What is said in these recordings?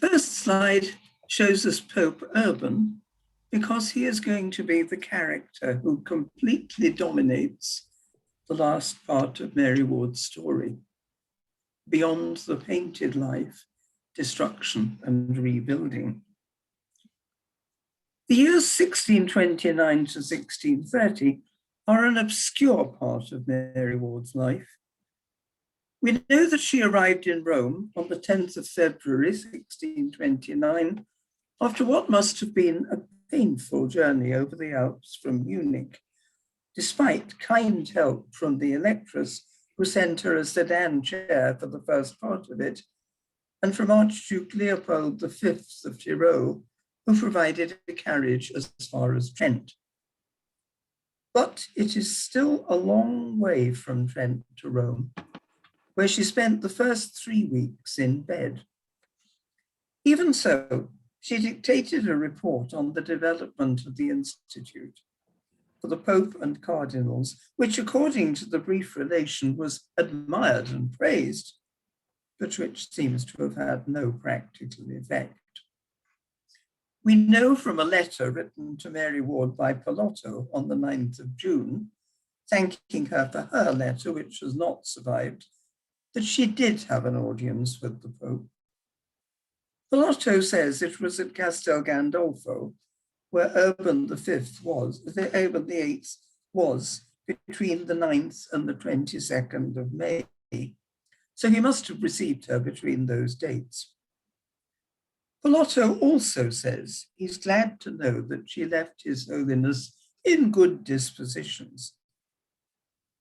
first slide shows us Pope Urban because he is going to be the character who completely dominates the last part of Mary Ward's story, beyond the painted life, destruction and rebuilding. The years 1629 to 1630 are an obscure part of Mary Ward's life. We know that she arrived in Rome on the 10th of February, 1629, after what must have been a painful journey over the Alps from Munich, despite kind help from the electress who sent her a sedan chair for the first part of it, and from Archduke Leopold V of Tyrol, who provided a carriage as far as Trent. But it is still a long way from Trent to Rome, where she spent the first 3 weeks in bed. Even so, she dictated a report on the development of the Institute for the Pope and Cardinals, which according to the brief relation was admired and praised, but which seems to have had no practical effect. We know from a letter written to Mary Ward by Palotto on the 9th of June, thanking her for her letter, which has not survived, that she did have an audience with the Pope. Palotto says it was at Castel Gandolfo, where Urban VIII was between the 9th and the 22nd of May. So he must have received her between those dates. Palotto also says he's glad to know that she left His Holiness in good dispositions,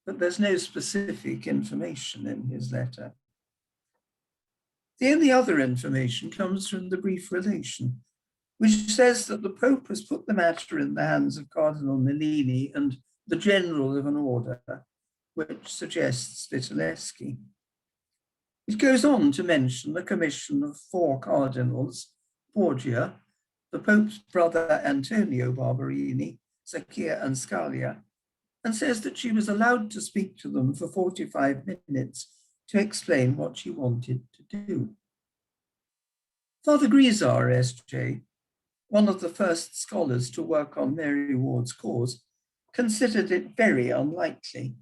but there's no specific information in his letter. The only other information comes from the brief relation, which says that the Pope has put the matter in the hands of Cardinal Mellini and the General of an Order, which suggests Vitelleschi. It goes on to mention a commission of 4 cardinals, Borgia, the Pope's brother Antonio Barberini, Sacchia and Scalia, and says that she was allowed to speak to them for 45 minutes to explain what she wanted to do. Father Grisar, S.J., one of the first scholars to work on Mary Ward's cause, considered it very unlikely,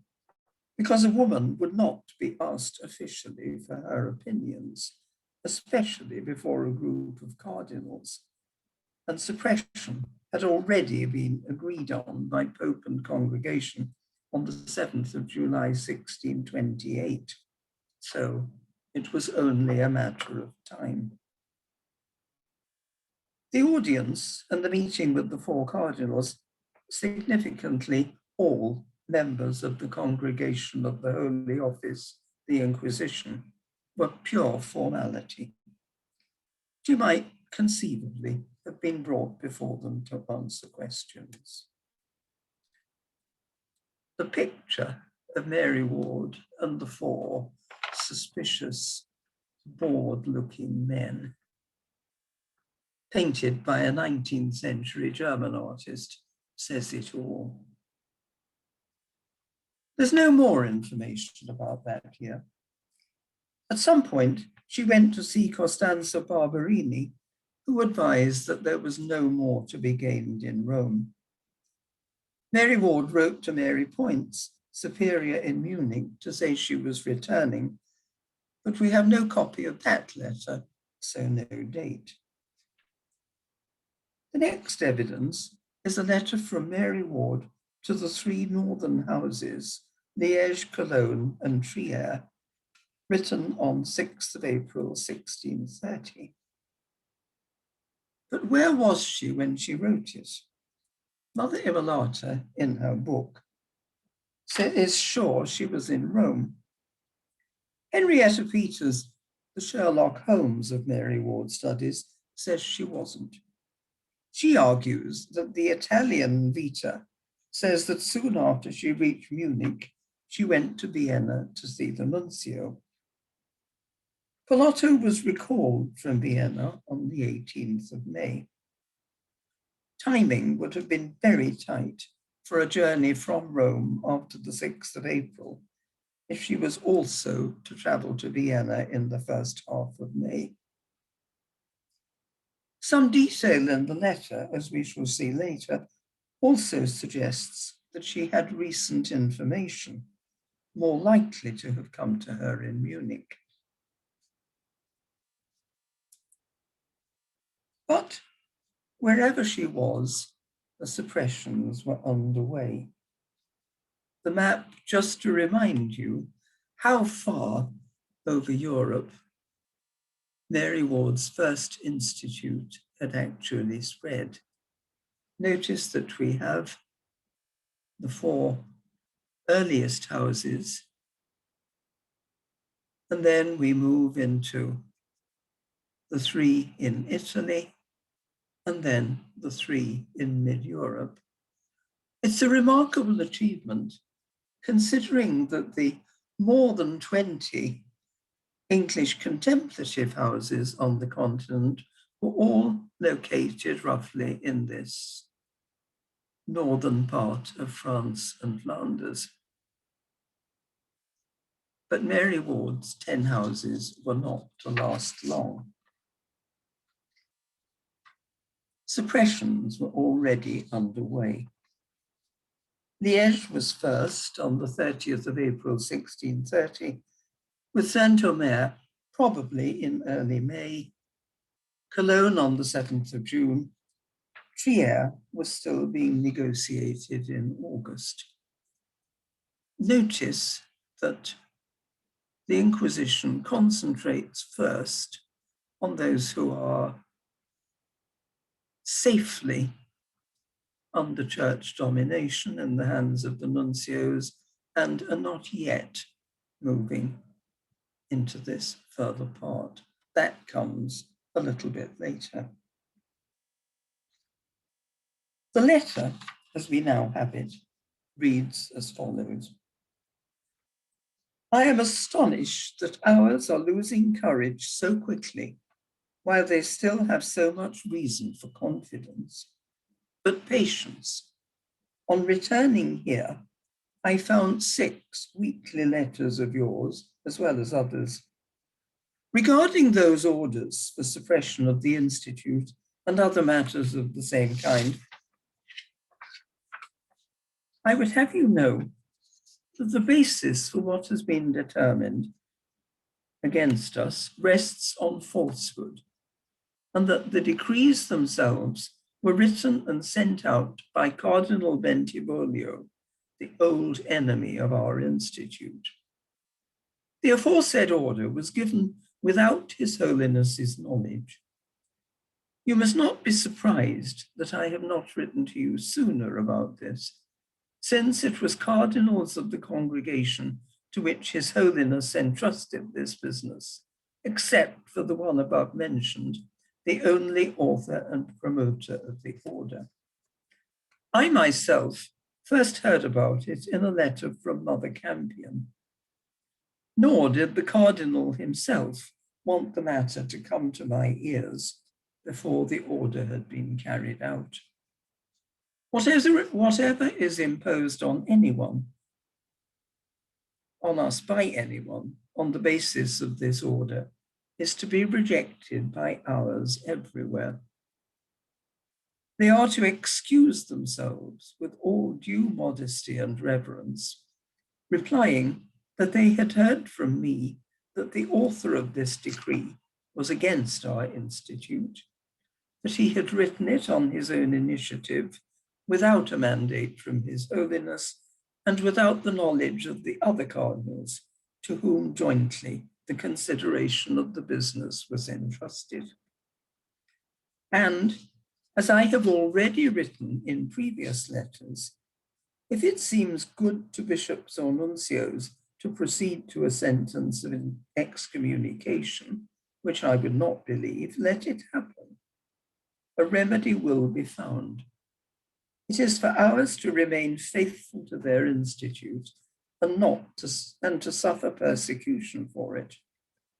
because a woman would not be asked officially for her opinions, especially before a group of cardinals, and suppression had already been agreed on by Pope and congregation on the 7th of July, 1628. So it was only a matter of time. The audience and the meeting with the 4 cardinals, significantly all members of the Congregation of the Holy Office, the Inquisition, were pure formality. She might conceivably have been brought before them to answer questions. The picture of Mary Ward and the 4 suspicious, bored-looking men, painted by a 19th century German artist, says it all. There's no more information about that here. At some point, she went to see Costanza Barberini, who advised that there was no more to be gained in Rome. Mary Ward wrote to Mary Poyntz, superior in Munich, to say she was returning, but we have no copy of that letter, so no date. The next evidence is a letter from Mary Ward to the 3 northern houses, Liège, Cologne, and Trier, written on 6th of April, 1630. But where was she when she wrote it? Mother Immolata, in her book, is sure she was in Rome. Henrietta Peters, the Sherlock Holmes of Mary Ward studies, says she wasn't. She argues that the Italian Vita says that soon after she reached Munich, she went to Vienna to see the nuncio. Palotto was recalled from Vienna on the 18th of May. Timing would have been very tight for a journey from Rome after the 6th of April, if she was also to travel to Vienna in the first half of May. Some detail in the letter, as we shall see later, also suggests that she had recent information, more likely to have come to her in Munich. But wherever she was, the suppressions were underway. The map, just to remind you how far over Europe Mary Ward's first institute had actually spread. Notice that we have the 4 earliest houses, and then we move into the 3 in Italy, and then the 3 in mid-Europe. It's a remarkable achievement, considering that the more than 20 English contemplative houses on the continent were all located roughly in this northern part of France and Flanders. But Mary Ward's 10 houses were not to last long. Suppressions were already underway. Liège was first on the 30th of April, 1630, with Saint-Omer probably in early May, Cologne on the 7th of June. Trier was still being negotiated in August. Notice that the Inquisition concentrates first on those who are safely under church domination in the hands of the nuncios and are not yet moving into this further part. That comes a little bit later. The letter, as we now have it, reads as follows. I am astonished that ours are losing courage so quickly, while they still have so much reason for confidence. But patience. On returning here, I found 6 weekly letters of yours, as well as others. Regarding those orders for suppression of the Institute and other matters of the same kind, I would have you know that the basis for what has been determined against us rests on falsehood, and that the decrees themselves were written and sent out by Cardinal Bentivoglio, the old enemy of our institute. The aforesaid order was given without His Holiness's knowledge. You must not be surprised that I have not written to you sooner about this, since it was cardinals of the congregation to which His Holiness entrusted this business, except for the one above mentioned, the only author and promoter of the order. I myself first heard about it in a letter from Mother Campion, nor did the cardinal himself want the matter to come to my ears before the order had been carried out. Whatever is imposed on anyone, on us by anyone, on the basis of this order, is to be rejected by ours everywhere. They are to excuse themselves with all due modesty and reverence, replying that they had heard from me that the author of this decree was against our institute, that he had written it on his own initiative, without a mandate from His Holiness, and without the knowledge of the other cardinals to whom jointly the consideration of the business was entrusted. And, as I have already written in previous letters, if it seems good to bishops or nuncios to proceed to a sentence of excommunication, which I would not believe, let it happen. A remedy will be found. It is for ours to remain faithful to their institute and to suffer persecution for it,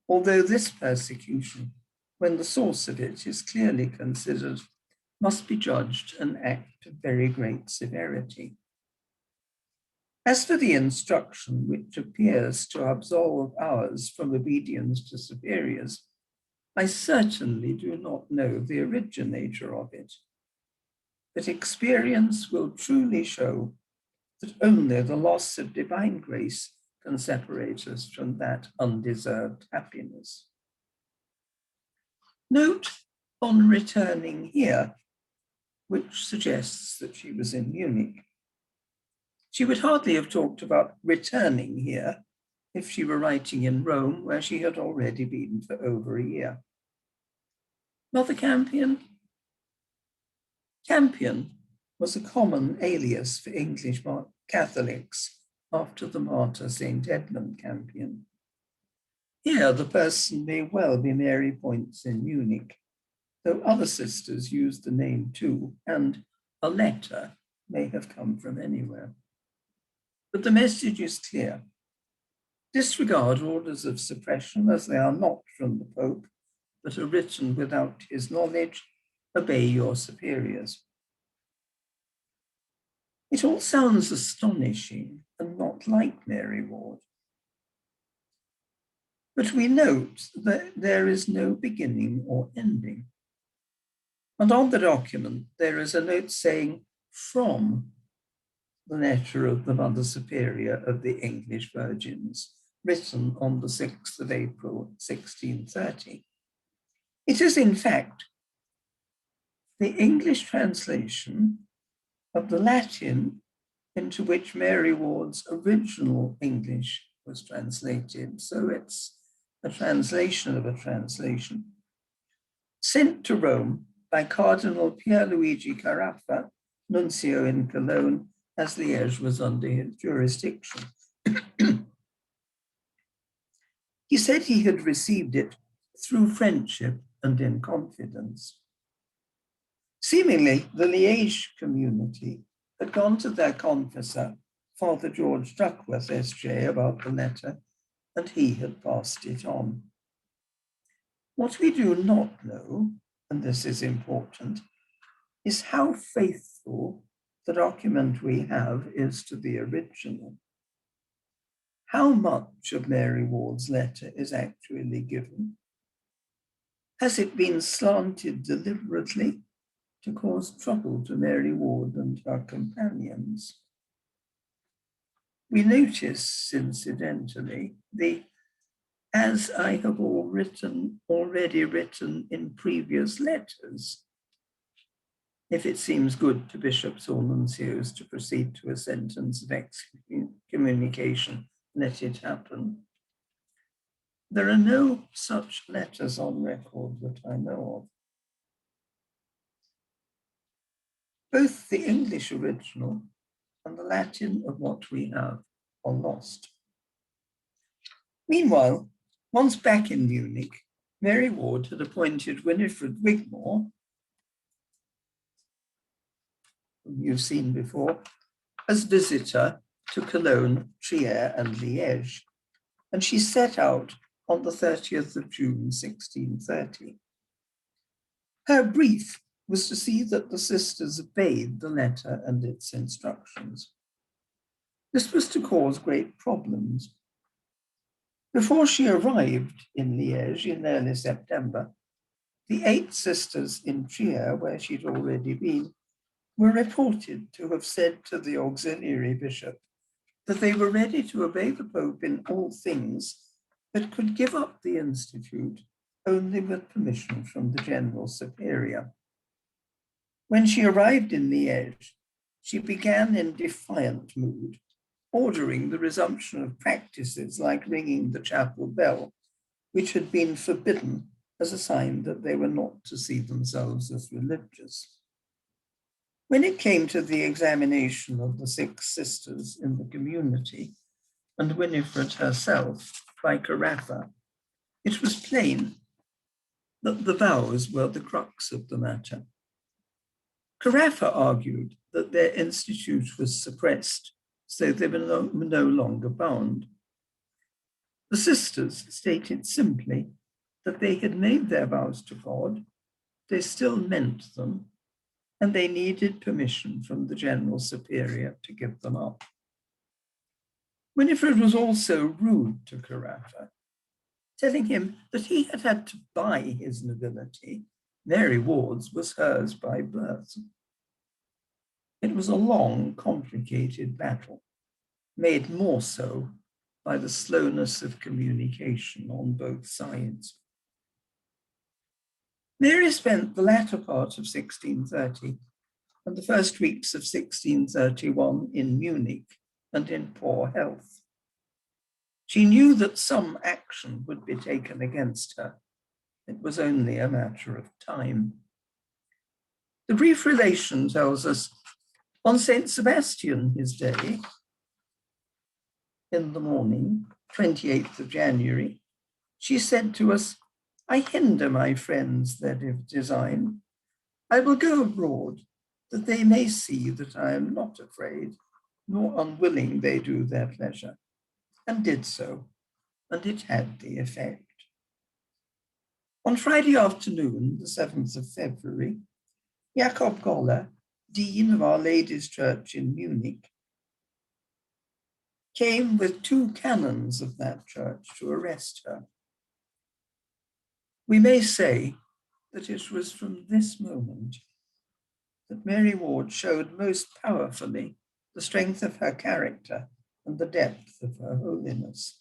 although this persecution, when the source of it is clearly considered, must be judged an act of very great severity. As for the instruction which appears to absolve ours from obedience to superiors, I certainly do not know the originator of it, but experience will truly show that only the loss of divine grace can separate us from that undeserved happiness. Note on returning here, which suggests that she was in Munich. She would hardly have talked about returning here if she were writing in Rome, where she had already been for over a year. Mother Campion? Campion was a common alias for English Catholics after the martyr St. Edmund Campion. Here, the person may well be Mary Poyntz in Munich, though other sisters used the name too, and a letter may have come from anywhere. But the message is clear. Disregard orders of suppression as they are not from the Pope, but are written without his knowledge. Obey your superiors. It all sounds astonishing and not like Mary Ward. But we note that there is no beginning or ending. And on the document, there is a note saying, from the letter of the Mother Superior of the English Virgins, written on the 6th of April, 1630. It is, in fact, the English translation of the Latin into which Mary Ward's original English was translated. So it's a translation of a translation, sent to Rome by Cardinal Pierluigi Carafa, nuncio in Cologne, as Liège was under his jurisdiction. He said he had received it through friendship and in confidence. Seemingly, the Liège community had gone to their confessor, Father George Duckworth, SJ, about the letter, and he had passed it on. What we do not know, and this is important, is how faithful the document we have is to the original. How much of Mary Ward's letter is actually given? Has it been slanted deliberately to cause trouble to Mary Ward and her companions? We notice, incidentally, as I have already written in previous letters, if it seems good to bishops or nuncios to proceed to a sentence of excommunication, let it happen. There are no such letters on record that I know of. Both the English original and the Latin of what we have are lost. Meanwhile, once back in Munich, Mary Ward had appointed Winefrid Wigmore, whom you've seen before, as visitor to Cologne, Trier, and Liège, and she set out on the 30th of June, 1630. Her brief was to see that the sisters obeyed the letter and its instructions. This was to cause great problems. Before she arrived in Liège in early September, the 8 sisters in Trier, where she'd already been, were reported to have said to the auxiliary bishop that they were ready to obey the Pope in all things, but could give up the institute only with permission from the General Superior. When she arrived in Liège, she began in defiant mood, ordering the resumption of practices like ringing the chapel bell, which had been forbidden as a sign that they were not to see themselves as religious. When it came to the examination of the 6 sisters in the community, and Winifred herself by Carafa, it was plain that the vows were the crux of the matter. Carafa argued that their institute was suppressed, so they were no longer bound. The sisters stated simply that they had made their vows to God, they still meant them, and they needed permission from the General Superior to give them up. Winifred was also rude to Carafa. telling him that he had had to buy his nobility. Mary Ward's was hers by birth. It was a long, complicated battle, made more so by the slowness of communication on both sides. Mary spent the latter part of 1630 and the first weeks of 1631 in Munich and in poor health. She knew that some action would be taken against her. It was only a matter of time. The brief relation tells us, on St. Sebastian, his day, in the morning, 28th of January, she said to us, "I hinder my friends their design. I will go abroad, that they may see that I am not afraid, nor unwilling they do their pleasure," and did so, and it had the effect. On Friday afternoon, the 7th of February, Jakob Goller, Dean of Our Lady's Church in Munich, came with 2 canons of that church to arrest her. We may say that it was from this moment that Mary Ward showed most powerfully the strength of her character and the depth of her holiness.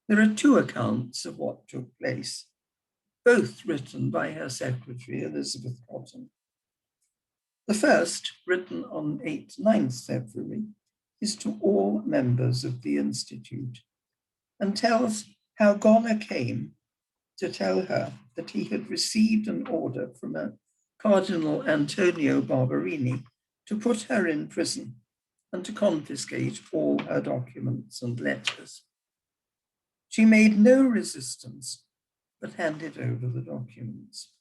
There are 2 accounts of what took place, both written by her secretary, Elizabeth Cotton. The first, written on 9th February, is to all members of the Institute and tells how Goller came to tell her that he had received an order from a Cardinal Antonio Barberini to put her in prison and to confiscate all her documents and letters. She made no resistance, but handed over the documents.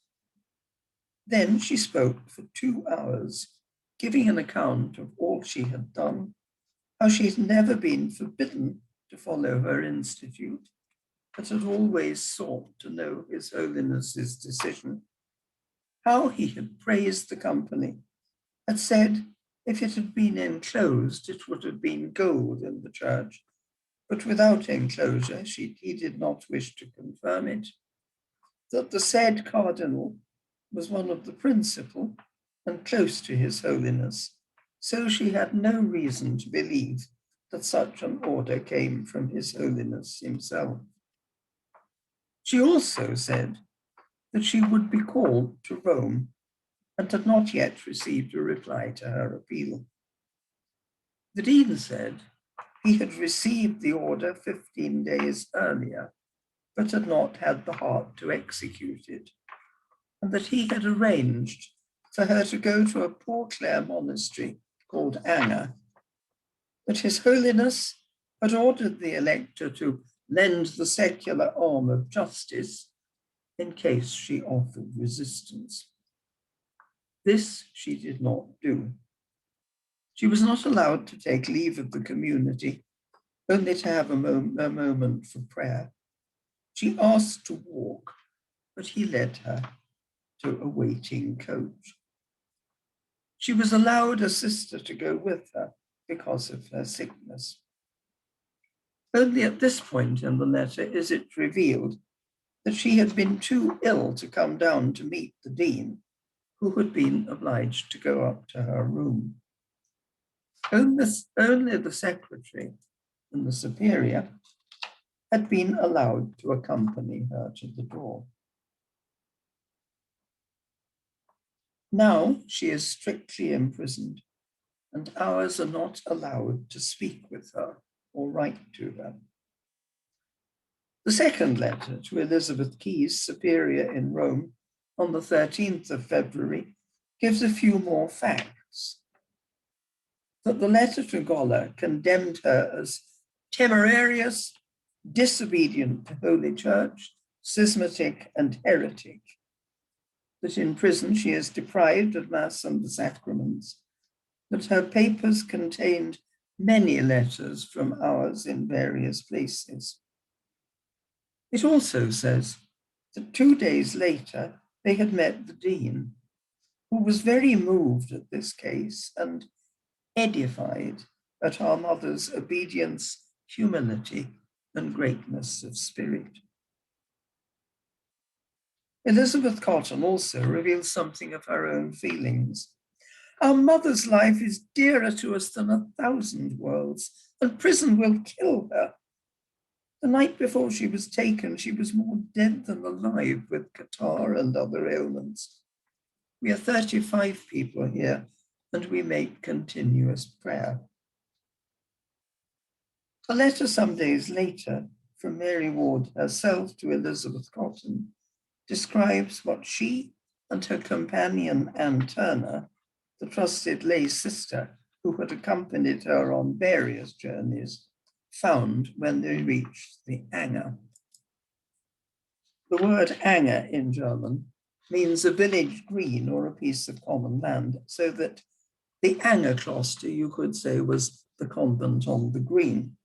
Then she spoke for 2 hours, giving an account of all she had done, how she had never been forbidden to follow her institute, but had always sought to know His Holiness's decision, how he had praised the company, had said if it had been enclosed, it would have been gold in the church, but without enclosure, he did not wish to confirm it, that the said cardinal was one of the principal and close to His Holiness, so she had no reason to believe that such an order came from His Holiness himself. She also said that she would be called to Rome and had not yet received a reply to her appeal. The dean said he had received the order 15 days earlier, but had not had the heart to execute it, and that he had arranged for her to go to a Poor Clare monastery called Anger, that His Holiness had ordered the elector to lend the secular arm of justice in case she offered resistance. This she did not do. She was not allowed to take leave of the community, only to have a moment for prayer. She asked to walk, but he led her to a waiting coach. She was allowed a sister to go with her because of her sickness. Only at this point in the letter is it revealed that she had been too ill to come down to meet the dean, who had been obliged to go up to her room. Only the secretary and the superior had been allowed to accompany her to the door. Now she is strictly imprisoned, and ours are not allowed to speak with her or write to her. The second letter to Elizabeth Keys, superior in Rome, on the 13th of February, gives a few more facts. That the letter to Goller condemned her as temerarious, disobedient to Holy Church, schismatic, and heretic. That in prison she is deprived of Mass and the sacraments. That her papers contained many letters from ours in various places. It also says that 2 days later, they had met the dean, who was very moved at this case and edified at our mother's obedience, humility, and greatness of spirit. Elizabeth Cotton also reveals something of her own feelings. Our mother's life is dearer to us than 1,000 worlds, and prison will kill her. The night before she was taken, she was more dead than alive with catarrh and other ailments. We are 35 people here, and we make continuous prayer. A letter some days later from Mary Ward herself to Elizabeth Cotton describes what she and her companion Anne Turner, the trusted lay sister who had accompanied her on various journeys, found when they reached the Anger. The word Anger in German means a village green or a piece of common land, so that the Anger Kloster, you could say, was the convent on the green.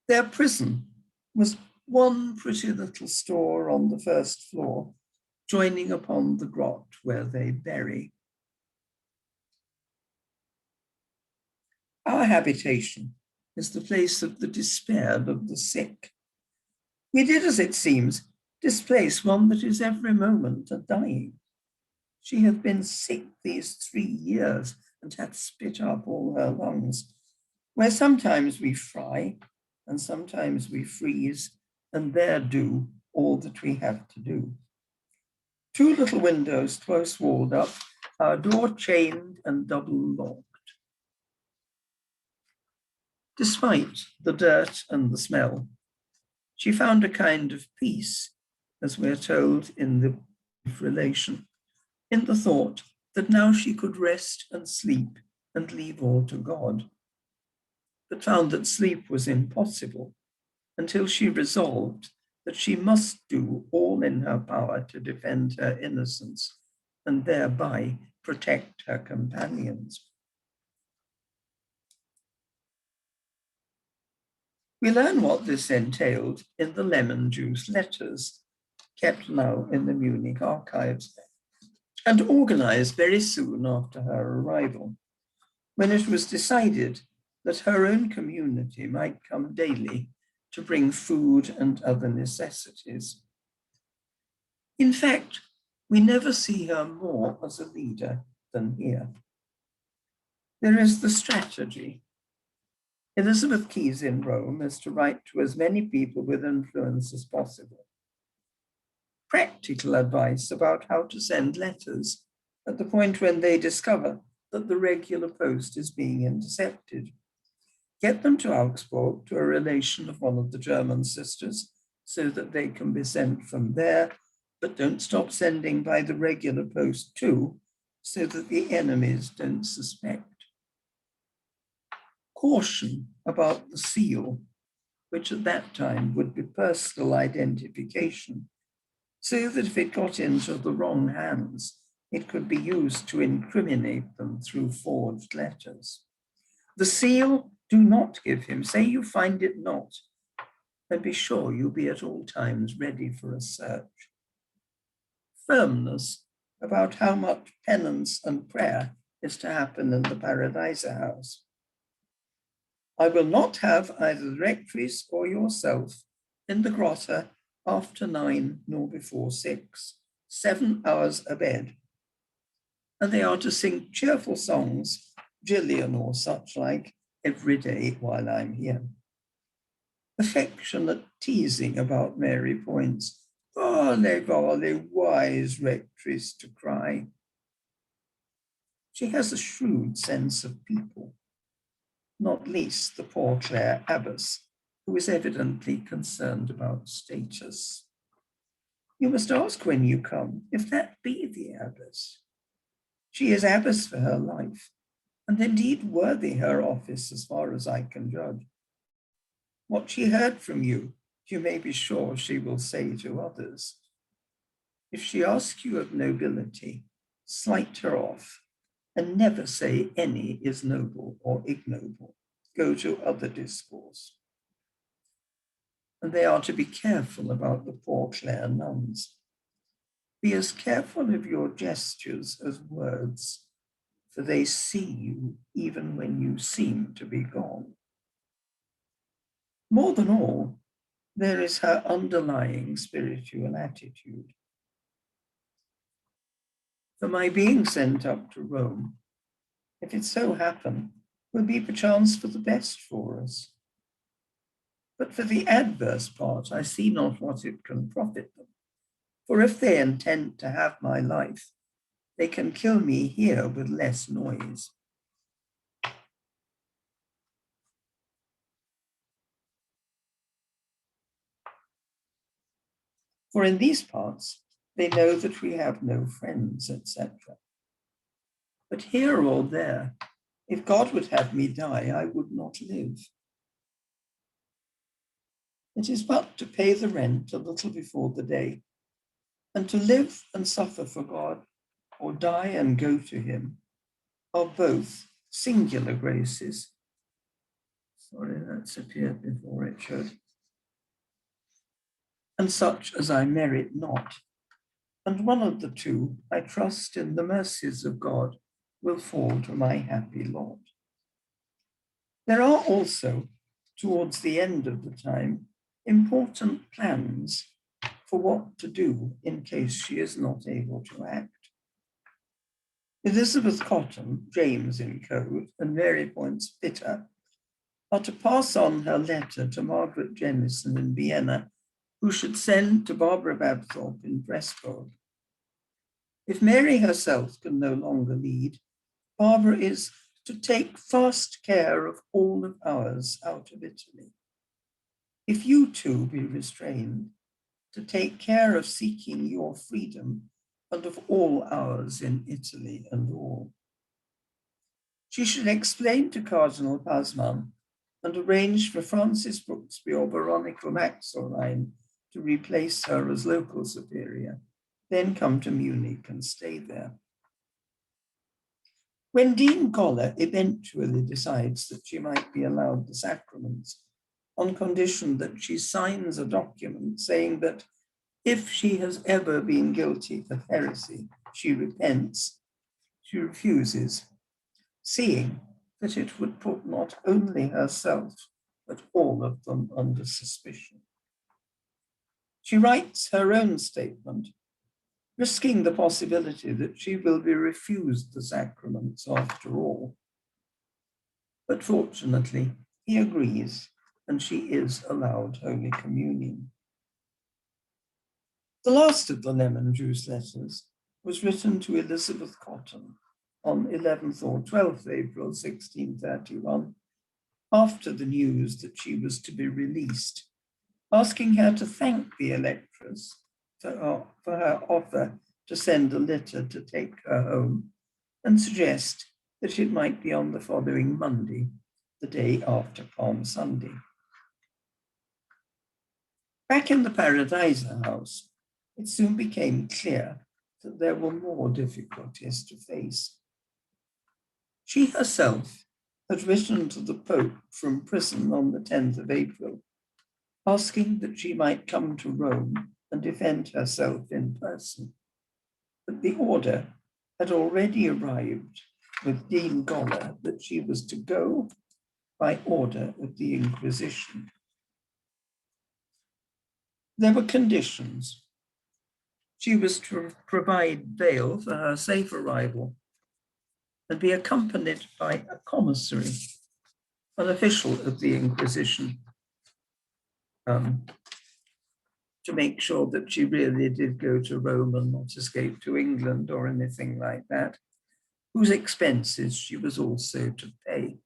Their prison was one pretty little store on the first floor, joining upon the grot where they bury. Our habitation is the place of the despaired of the sick. We did, as it seems, displace one that is every moment a dying. She hath been sick these 3 years and hath spit up all her lungs, where sometimes we fry and sometimes we freeze, and there do all that we have to do. 2 little windows close walled up, our door chained and double locked. Despite the dirt and the smell, she found a kind of peace, as we're told in the relation, in the thought that now she could rest and sleep and leave all to God, but found that sleep was impossible until she resolved that she must do all in her power to defend her innocence and thereby protect her companions. We learn what this entailed in the lemon juice letters, kept now in the Munich archives, and organized very soon after her arrival, when it was decided that her own community might come daily to bring food and other necessities. In fact, we never see her more as a leader than here. There is the strategy. Elizabeth Key's in Rome is to write to as many people with influence as possible. Practical advice about how to send letters at the point when they discover that the regular post is being intercepted. Get them to Augsburg to a relation of one of the German sisters so that they can be sent from there, but don't stop sending by the regular post too, so that the enemies don't suspect. Caution about the seal, which at that time would be personal identification, so that if it got into the wrong hands, it could be used to incriminate them through forged letters. The seal, do not give him. Say you find it not, and be sure you be at all times ready for a search. Firmness about how much penance and prayer is to happen in the Paradiser house. I will not have either the rectress or yourself in the grotto after 9 nor before 6, 7 hours abed. And they are to sing cheerful songs, Gillian or such like, every day while I'm here. Affectionate teasing about Mary points, "Vale, vale, wise rectress," to cry. She has a shrewd sense of people, not least the poor Clare abbess, who is evidently concerned about status. You must ask when you come if that be the abbess. She is abbess for her life, and indeed worthy her office as far as I can judge. What she heard from you, you may be sure she will say to others. If she asks you of nobility, slight her off, and never say any is noble or ignoble. Go to other discourse. And they are to be careful about the poor Clare nuns. Be as careful of your gestures as words, for they see you even when you seem to be gone. More than all, there is her underlying spiritual attitude. For my being sent up to Rome, if it so happen, will be perchance for the best for us. But for the adverse part, I see not what it can profit them. For if they intend to have my life, they can kill me here with less noise. For in these parts, they know that we have no friends, etc. But here or there, if God would have me die, I would not live. It is but to pay the rent a little before the day, and to live and suffer for God, or die and go to him, are both singular graces. Sorry, that's appeared before it should. And such as I merit not. And one of the two, I trust in the mercies of God, will fall to my happy lot. There are also, towards the end of the time, important plans for what to do in case she is not able to act. Elizabeth Cotton, James in code, and Mary Point's Bitter are to pass on her letter to Margaret Jennison in Vienna, who should send to Barbara Babthorpe in Pressburg. If Mary herself can no longer lead, Barbara is to take fast care of all of ours out of Italy. If you too be restrained, to take care of seeking your freedom and of all ours in Italy and all. She should explain to Cardinal Pasman and arrange for Francis Brooksby or Veronica Maxorine to replace her as local superior, then come to Munich and stay there. When Dean Goller eventually decides that she might be allowed the sacraments, on condition that she signs a document saying that if she has ever been guilty of heresy, she repents, she refuses, seeing that it would put not only herself, but all of them under suspicion. She writes her own statement, risking the possibility that she will be refused the sacraments after all. But fortunately, he agrees, and she is allowed Holy Communion. The last of the lemon juice letters was written to Elizabeth Cotton on 11th or 12th April 1631, after the news that she was to be released, asking her to thank the electress for her offer to send a litter to take her home, and suggest that it might be on the following Monday, the day after Palm Sunday. Back in the Paradiser house, it soon became clear that there were more difficulties to face. She herself had written to the Pope from prison on the 10th of April, asking that she might come to Rome and defend herself in person. But the order had already arrived with Dean Goller that she was to go by order of the Inquisition. There were conditions. She was to provide bail for her safe arrival and be accompanied by a commissary, an official of the Inquisition, to make sure that she really did go to Rome and not escape to England or anything like that, whose expenses she was also to pay.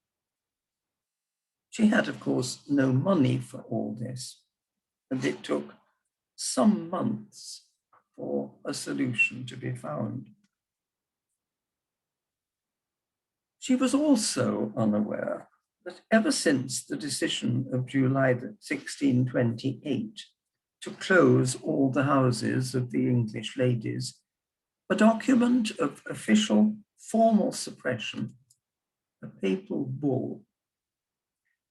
She had, of course, no money for all this, and it took some months for a solution to be found. She was also unaware that ever since the decision of July 1628 to close all the houses of the English ladies, a document of official formal suppression, a papal bull,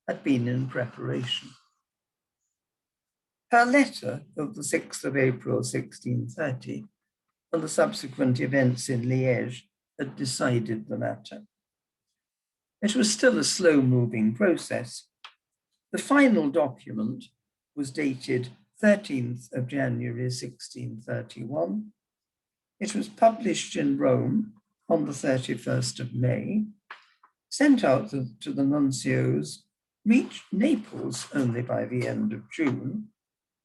had been in preparation. Her letter of the 6th of April 1630 and the subsequent events in Liège had decided the matter. It was still a slow-moving process. The final document was dated 13th of January 1631. It was published in Rome on the 31st of May, sent out to the nuncios, reached Naples only by the end of June,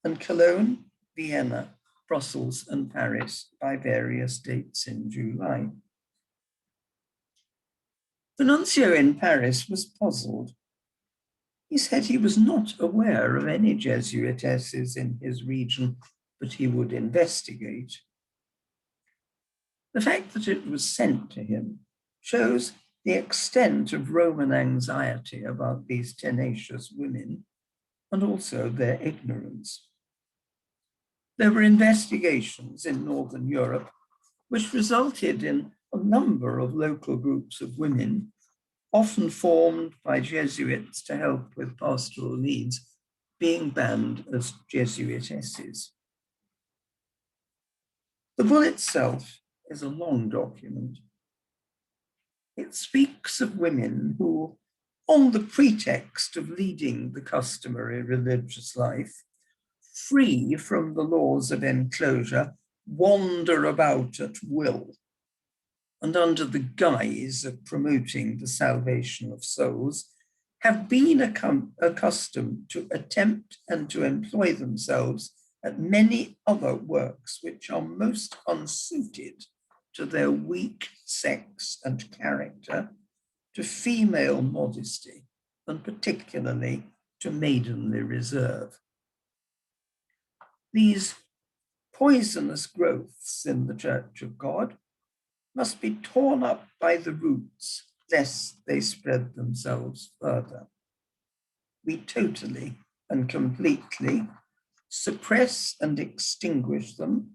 and Cologne, Vienna, Brussels, and Paris by various dates in July. The nuncio in Paris was puzzled. He said he was not aware of any Jesuitesses in his region, but he would investigate. The fact that it was sent to him shows the extent of Roman anxiety about these tenacious women, and also their ignorance. There were investigations in Northern Europe which resulted in a number of local groups of women, often formed by Jesuits to help with pastoral needs, being banned as Jesuitesses. The bull itself is a long document. It speaks of women who, on the pretext of leading the customary religious life, free from the laws of enclosure, wander about at will, and under the guise of promoting the salvation of souls, have been accustomed to attempt and to employ themselves at many other works which are most unsuited to their weak sex and character, to female modesty, and particularly to maidenly reserve. These poisonous growths in the Church of God must be torn up by the roots, lest they spread themselves further. We totally and completely suppress and extinguish them,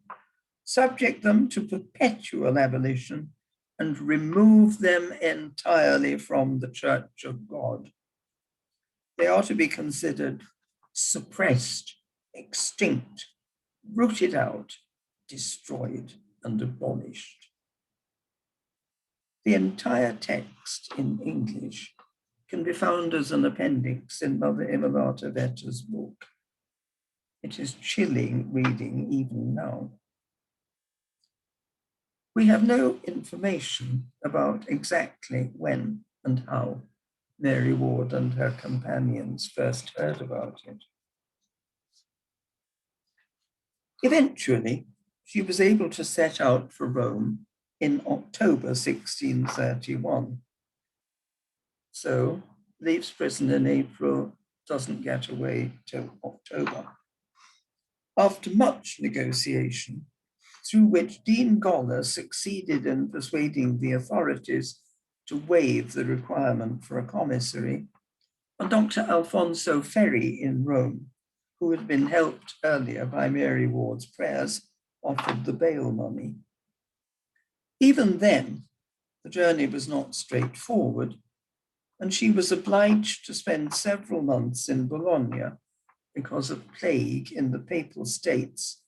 subject them to perpetual abolition, and remove them entirely from the Church of God. They are to be considered suppressed, extinct, rooted out, destroyed, and abolished. The entire text in English can be found as an appendix in Mother Immolata Vetta's book. It is chilling reading even now. We have no information about exactly when and how Mary Ward and her companions first heard about it. Eventually, she was able to set out for Rome in October 1631. So leaves prison in April, doesn't get away till October. After much negotiation, through which Dean Goller succeeded in persuading the authorities to waive the requirement for a commissary, and Dr. Alfonso Ferri in Rome, who had been helped earlier by Mary Ward's prayers, offered the bail money. Even then, the journey was not straightforward, and she was obliged to spend several months in Bologna because of plague in the Papal States,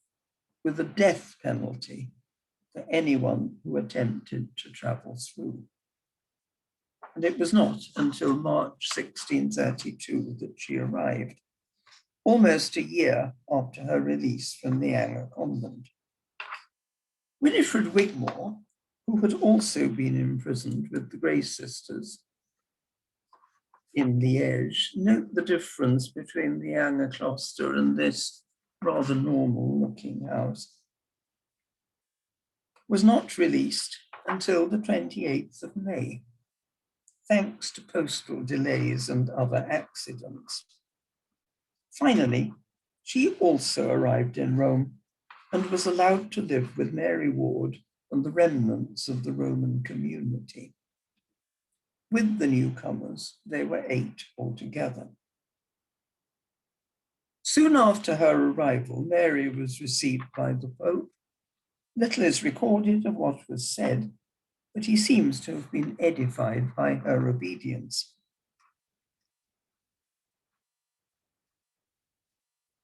with a death penalty for anyone who attempted to travel through. And it was not until March 1632 that she arrived, almost a year after her release from the Anger convent. Winifred Wigmore, who had also been imprisoned with the Grey Sisters in Liège, note the difference between the Anger cloister and this rather normal-looking house, was not released until the 28th of May, thanks to postal delays and other accidents. Finally, she also arrived in Rome and was allowed to live with Mary Ward and the remnants of the Roman community. With the newcomers, they were 8 altogether. Soon after her arrival, Mary was received by the Pope. Little is recorded of what was said, but he seems to have been edified by her obedience.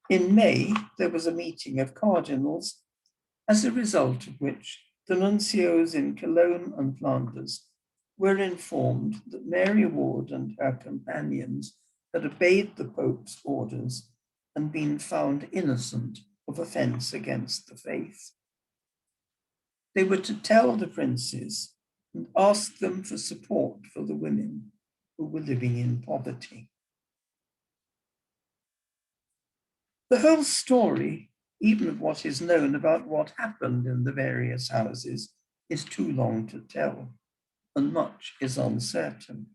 In May, there was a meeting of cardinals, as a result of which the nuncios in Cologne and Flanders were informed that Mary Ward and her companions had obeyed the Pope's orders and been found innocent of offence against the faith. They were to tell the princes and ask them for support for the women who were living in poverty. The whole story, even of what is known about what happened in the various houses, is too long to tell, and much is uncertain.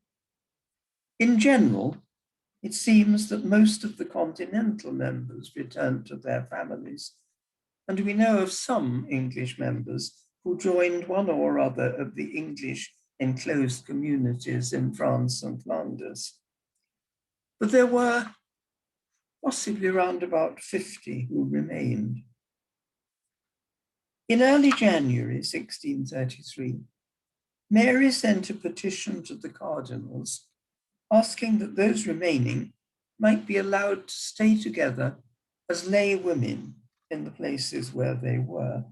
In general, it seems that most of the continental members returned to their families, and we know of some English members who joined one or other of the English enclosed communities in France and Flanders. But there were possibly around about 50 who remained. In early January 1633, Mary sent a petition to the cardinals asking that those remaining might be allowed to stay together as lay women in the places where they were,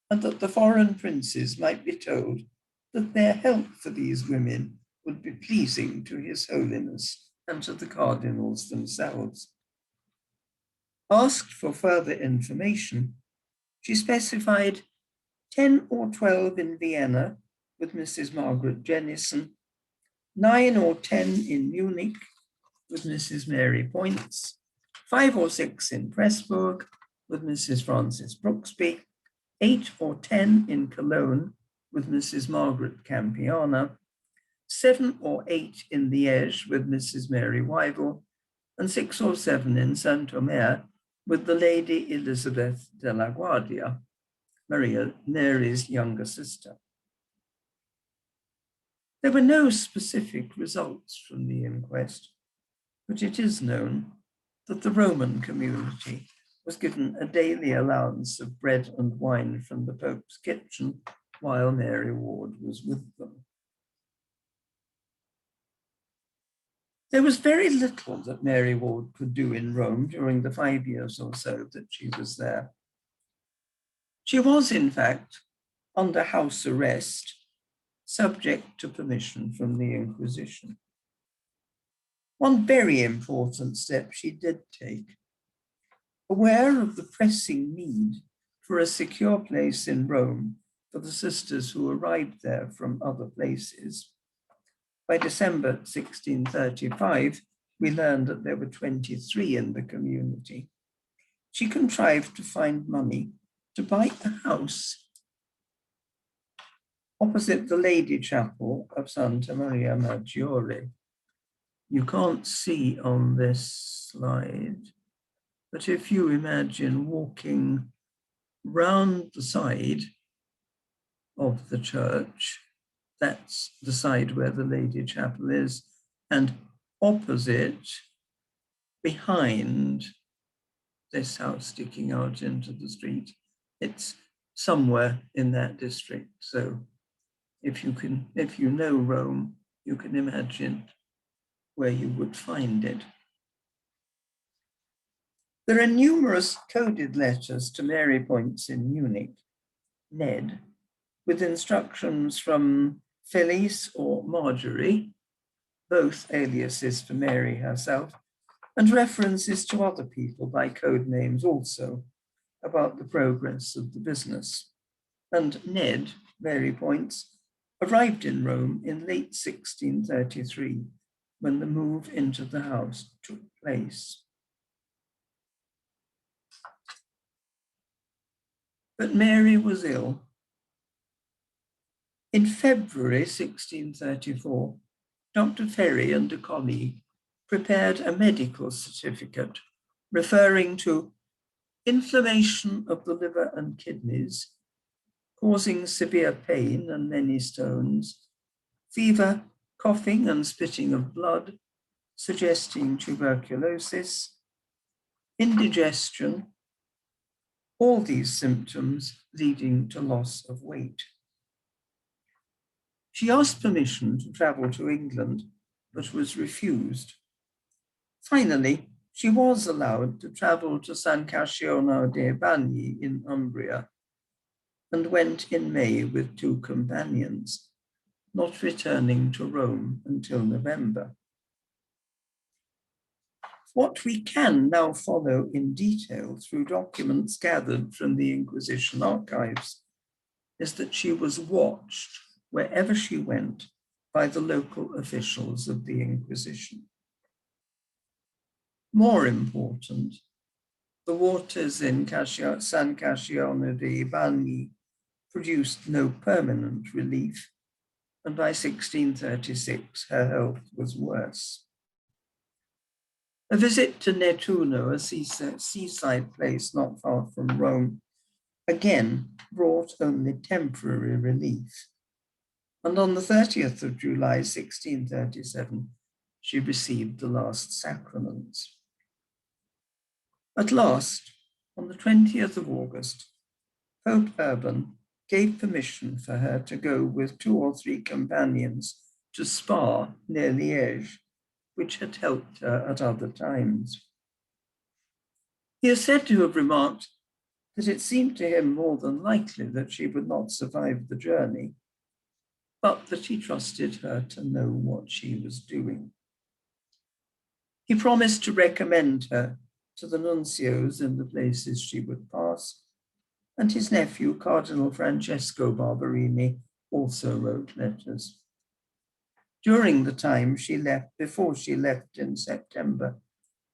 and that the foreign princes might be told that their help for these women would be pleasing to His Holiness and to the cardinals themselves. Asked for further information, she specified 10 or 12 in Vienna with Mrs. Margaret Jennison, 9 or 10 in Munich with Mrs. Mary Poyntz, 5 or 6 in Pressburg with Mrs. Frances Brooksby, 8 or 10 in Cologne with Mrs. Margaret Campiana, 7 or 8 in Liège with Mrs. Mary Wyville, and 6 or 7 in Saint-Omer with the Lady Elizabeth de la Guardia, Mary's younger sister. There were no specific results from the inquest, but it is known that the Roman community was given a daily allowance of bread and wine from the Pope's kitchen while Mary Ward was with them. There was very little that Mary Ward could do in Rome during the 5 years or so that she was there. She was, in fact, under house arrest, subject to permission from the Inquisition. One very important step she did take. Aware of the pressing need for a secure place in Rome for the sisters who arrived there from other places, by December 1635, we learned that there were 23 in the community. She contrived to find money to buy a house opposite the Lady Chapel of Santa Maria Maggiore. You can't see on this slide, but if you imagine walking round the side of the church, that's the side where the Lady Chapel is, and opposite, behind this house sticking out into the street, it's somewhere in that district. So if you know Rome, you can imagine where you would find it. There are numerous coded letters to Mary Poyntz in Munich, Ned, with instructions from Felice or Marjorie, both aliases for Mary herself, and references to other people by code names also about the progress of the business. And Ned, Mary Poyntz, arrived in Rome in late 1633 when the move into the house took place. But Mary was ill. In February 1634, Dr. Ferry and a colleague prepared a medical certificate referring to inflammation of the liver and kidneys, causing severe pain and many stones, fever, coughing and spitting of blood, suggesting tuberculosis, indigestion, all these symptoms leading to loss of weight. She asked permission to travel to England, but was refused. Finally, she was allowed to travel to San Casciano dei Bagni in Umbria, and went in May with 2 companions, not returning to Rome until November. What we can now follow in detail through documents gathered from the Inquisition archives is that she was watched wherever she went by the local officials of the Inquisition. More important, the waters in San Casciano de Bagni produced no permanent relief, and by 1636 her health was worse. A visit to Nettuno, a seaside place not far from Rome, again brought only temporary relief. And on the 30th of July, 1637, she received the last sacraments. At last, on the 20th of August, Pope Urban gave permission for her to go with 2 or 3 companions to Spa near Liège, which had helped her at other times. He is said to have remarked that it seemed to him more than likely that she would not survive the journey, but that he trusted her to know what she was doing. He promised to recommend her to the nuncios in the places she would pass, and his nephew, Cardinal Francesco Barberini, also wrote letters. During the time before she left in September,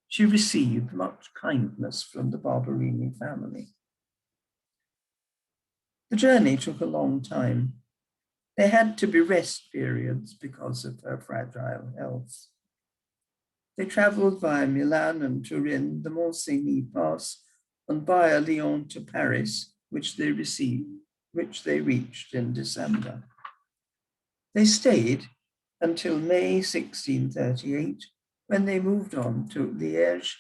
she received much kindness from the Barberini family. The journey took a long time. There had to be rest periods because of her fragile health. They traveled via Milan and Turin, the Mont-Cenis Pass, and via Lyon to Paris, which they reached in December. They stayed until May 1638, when they moved on to Liège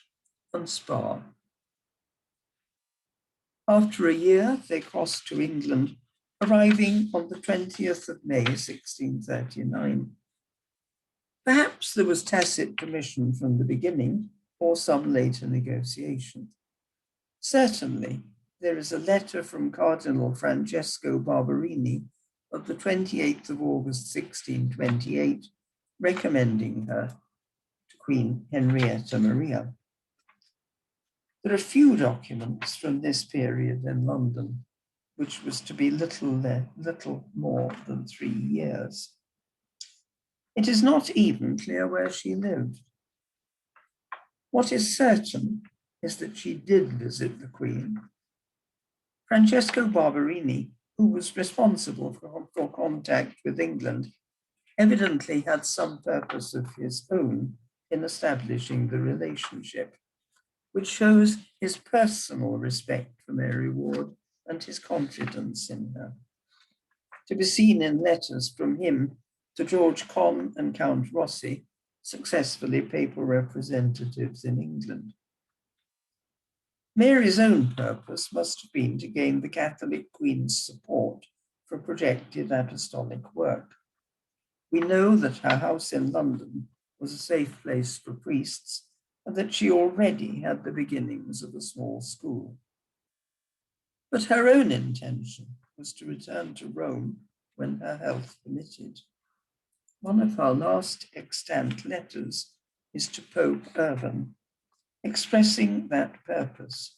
and Spa. After a year, they crossed to England, arriving on the 20th of May, 1639. Perhaps there was tacit permission from the beginning, or some later negotiation. Certainly, there is a letter from Cardinal Francesco Barberini of the 28th of August, 1628, recommending her to Queen Henrietta Maria. There are few documents from this period in London, which was to be little more than 3 years. It is not even clear where she lived. What is certain is that she did visit the Queen. Francesco Barberini, who was responsible for contact with England, evidently had some purpose of his own in establishing the relationship, which shows his personal respect for Mary Ward and his confidence in her. To be seen in letters from him to George Conn and Count Rossi, successfully papal representatives in England. Mary's own purpose must have been to gain the Catholic Queen's support for projected apostolic work. We know that her house in London was a safe place for priests, and that she already had the beginnings of a small school. But her own intention was to return to Rome when her health permitted. One of her last extant letters is to Pope Urban, expressing that purpose.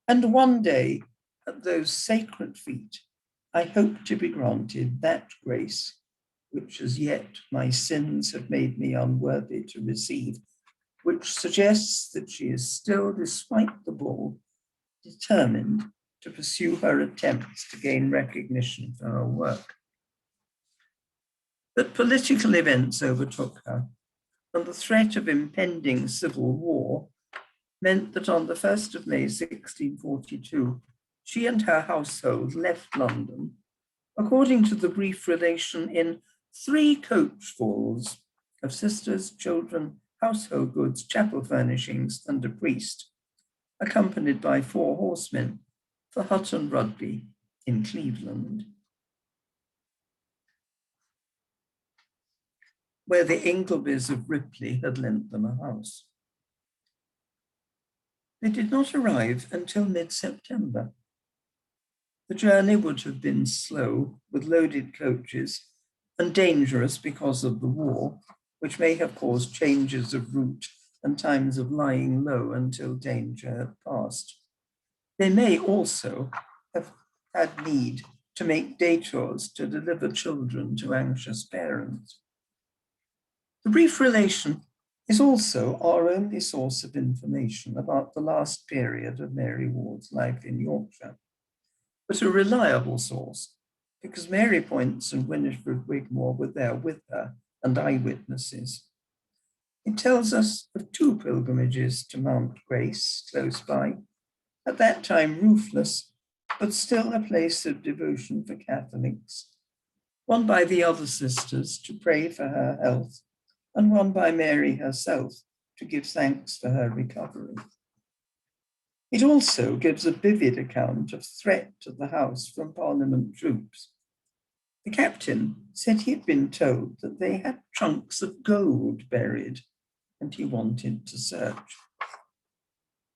And one day, at those sacred feet, I hope to be granted that grace, which as yet my sins have made me unworthy to receive, which suggests that she is still, despite the bull, determined to pursue her attempts to gain recognition for her work. But political events overtook her, and the threat of impending civil war meant that on the 1st of May, 1642, she and her household left London, according to the brief relation, in 3 coachfuls of sisters, children, household goods, chapel furnishings, and a priest, accompanied by 4 horsemen for Hutton Rugby in Cleveland, where the Inglebys of Ripley had lent them a house. They did not arrive until mid-September. The journey would have been slow, with loaded coaches, and dangerous because of the war, which may have caused changes of route and times of lying low until danger had passed. They may also have had need to make detours to deliver children to anxious parents. The brief relation is also our only source of information about the last period of Mary Ward's life in Yorkshire, but a reliable source, because Mary Poyntz and Winifred Wigmore were there with her and eyewitnesses. It tells us of 2 pilgrimages to Mount Grace, close by, at that time roofless, but still a place of devotion for Catholics, one by the other sisters to pray for her health, and one by Mary herself to give thanks for her recovery. It also gives a vivid account of threat to the house from Parliament troops. The captain said he had been told that they had trunks of gold buried, and he wanted to search.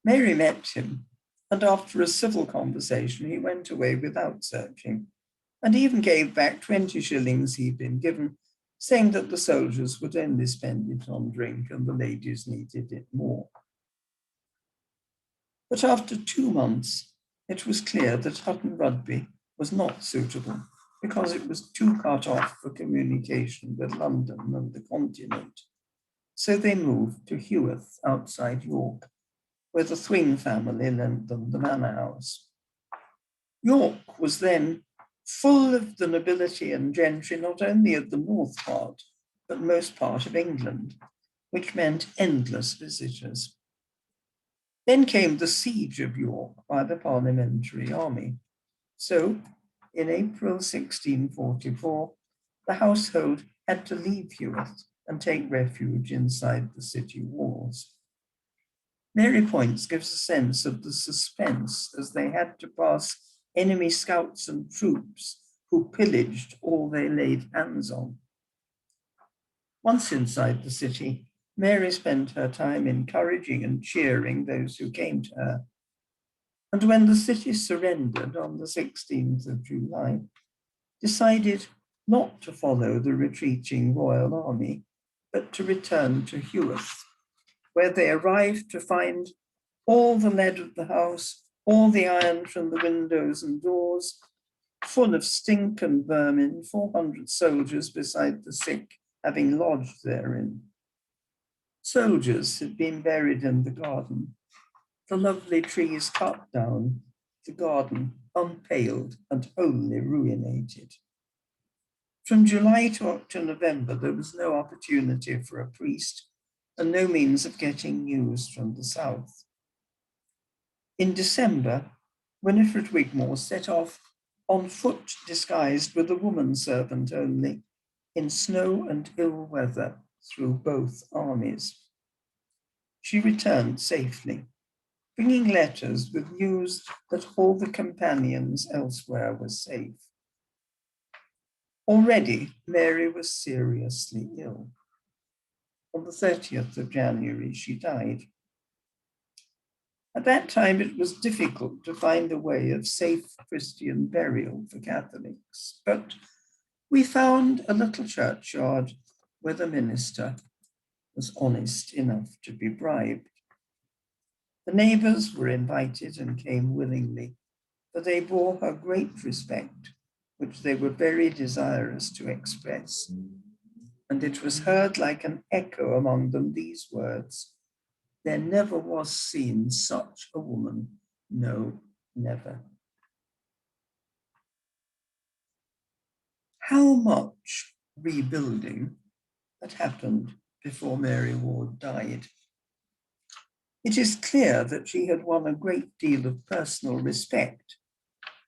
Mary met him, and after a civil conversation, he went away without searching, and even gave back 20 shillings he'd been given, saying that the soldiers would only spend it on drink and the ladies needed it more. But after 2 months, it was clear that Hutton Rugby was not suitable because it was too cut off for communication with London and the continent. So they moved to Heworth outside York, where the Thwing family lent them the manor house. York was then full of the nobility and gentry, not only of the north part, but most part of England, which meant endless visitors. Then came the siege of York by the Parliamentary Army. So, in April 1644, the household had to leave Heworth and take refuge inside the city walls. Mary Poyntz gives a sense of the suspense as they had to pass enemy scouts and troops who pillaged all they laid hands on. Once inside the city, Mary spent her time encouraging and cheering those who came to her. And when the city surrendered on the 16th of July, decided not to follow the retreating royal army, but to return to Heworth, where they arrived to find all the lead of the house, all the iron from the windows and doors, full of stink and vermin, 400 soldiers beside the sick having lodged therein. Soldiers had been buried in the garden, the lovely trees cut down, the garden unpaled and wholly ruinated. From July to November, there was no opportunity for a priest and no means of getting news from the south. In December, Winifred Wigmore set off on foot disguised with a woman servant only, in snow and ill weather through both armies. She returned safely, bringing letters with news that all the companions elsewhere were safe. Already, Mary was seriously ill. On the 30th of January, she died. At that time, it was difficult to find a way of safe Christian burial for Catholics, but we found a little churchyard where the minister was honest enough to be bribed. The neighbors were invited and came willingly, for they bore her great respect, which they were very desirous to express. And it was heard like an echo among them these words: "There never was seen such a woman, no, never." How much rebuilding had happened before Mary Ward died? It is clear that she had won a great deal of personal respect,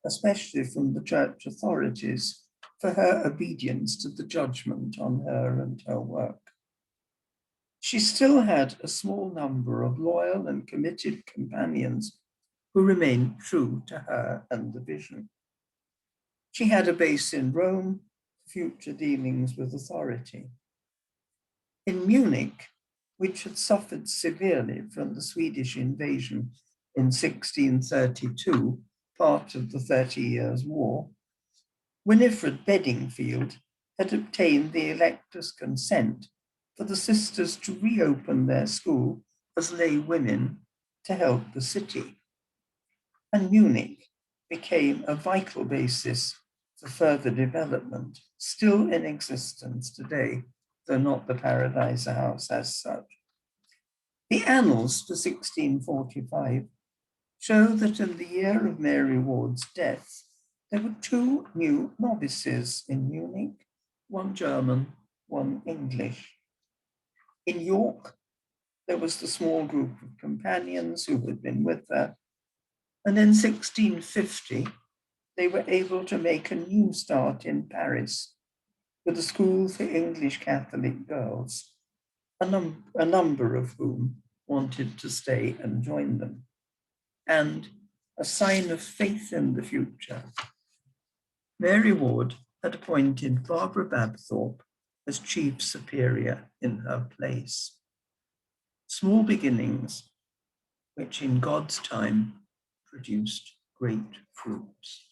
especially from the church authorities, for her obedience to the judgment on her and her work. She still had a small number of loyal and committed companions who remained true to her and the vision. She had a base in Rome, future dealings with authority. In Munich, which had suffered severely from the Swedish invasion in 1632, part of the 30 Years' War, Winifred Bedingfield had obtained the elector's consent for the sisters to reopen their school as lay women to help the city. And Munich became a vital basis for further development, still in existence today, though not the Paradise House as such. The annals for 1645 show that in the year of Mary Ward's death, there were 2 new novices in Munich, one German, one English. In York, there was the small group of companions who had been with her. And in 1650, they were able to make a new start in Paris with a school for English Catholic girls, a number of whom wanted to stay and join them. And a sign of faith in the future, Mary Ward had appointed Barbara Babthorpe as chief superior in her place. Small beginnings, which in God's time produced great fruits.